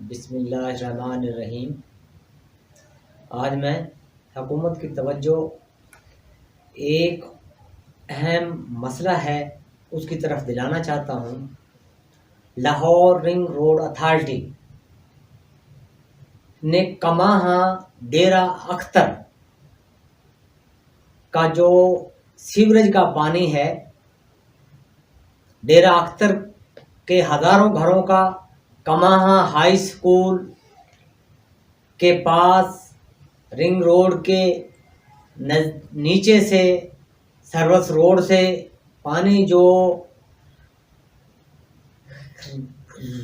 बिस्मिल्लाहिर्रहमानिर्रहीम। आज मैं हुकूमत की तवज्जो एक अहम मसला है उसकी तरफ दिलाना चाहता हूँ। लाहौर रिंग रोड अथॉरिटी ने कमाहा डेरा अख्तर का जो सीवरेज का पानी है, डेरा अख्तर के हज़ारों घरों का कमाहा हाई स्कूल के पास रिंग रोड के नीचे से सर्विस रोड से पानी जो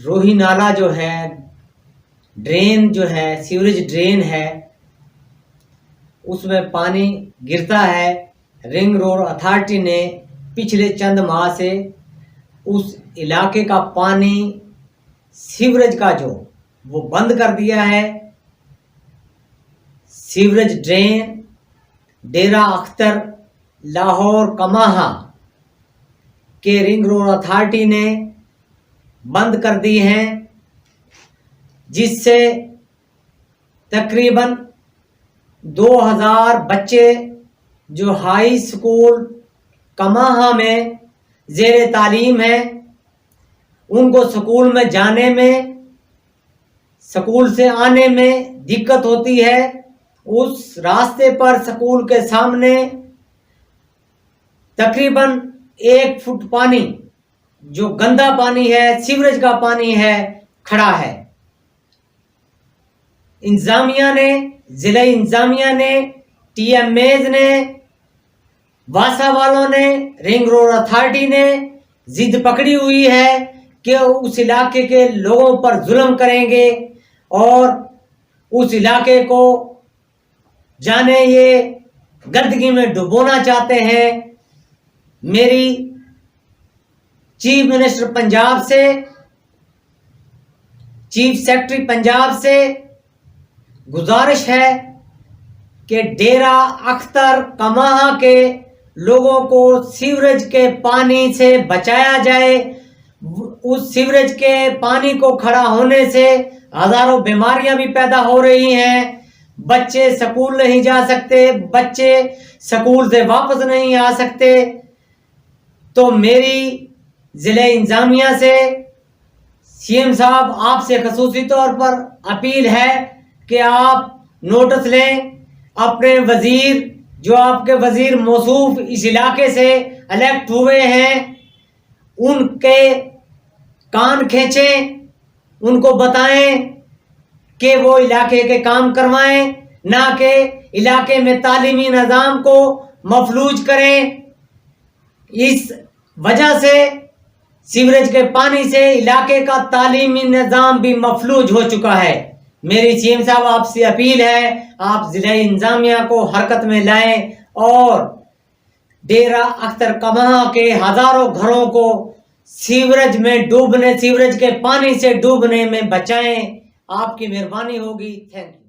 रोही नाला जो है, ड्रेन जो है, सीवरेज ड्रेन है, उसमें पानी गिरता है। रिंग रोड अथॉरिटी ने पिछले चंद माह से उस इलाके का पानी सीवरेज का जो वो बंद कर दिया है। सीवरेज ड्रेन डेरा अख्तर लाहौर कमाहा के रिंग रोड अथॉरिटी ने बंद कर दी हैं, जिससे तकरीबन 2000 बच्चे जो हाई स्कूल कमाहा में ज़ेरे तालीम है, उनको स्कूल में जाने में, स्कूल से आने में दिक्कत होती है। उस रास्ते पर स्कूल के सामने तकरीबन 1 फुट पानी जो गंदा पानी है, सीवरेज का पानी है, खड़ा है। इंतजामिया ने, जिला इंतजामिया ने, टीएमएज ने, वासा वालों ने, रिंग रोड अथॉरिटी ने जिद पकड़ी हुई है कि उस इलाके के लोगों पर जुल्म करेंगे और उस इलाके को जाने ये गंदगी में डुबोना चाहते हैं। मेरी चीफ मिनिस्टर पंजाब से, चीफ सेक्रेटरी पंजाब से गुजारिश है कि डेरा अख्तर कमाहा के लोगों को सीवरेज के पानी से बचाया जाए। उस सीवरेज के पानी को खड़ा होने से हजारों बीमारियां भी पैदा हो रही हैं। बच्चे स्कूल नहीं जा सकते, बच्चे स्कूल से वापस नहीं आ सकते। तो मेरी जिले इंतजामिया से, सीएम साहब आपसे खसूसी तौर पर अपील है कि आप नोटिस लें, अपने वजीर जो आपके वजीर मौसूफ इस इलाके से इलेक्ट हुए हैं, उनके कान खींचें, उनको बताएं कि वो इलाके के काम करवाएं, ना कि इलाके में तालीमी निज़ाम को मफलूज करें। इस वजह से सीवरेज के पानी से इलाके का तालीमी निज़ाम भी मफलूज हो चुका है। मेरी सीएम साहब आपसे अपील है, आप जिला इंतजामिया को हरकत में लाएं और डेरा अख्तर कमाहा के हजारों घरों को सीवरेज में डूबने, सीवरेज के पानी से डूबने में बचाएं। आपकी मेहरबानी होगी। Thank you.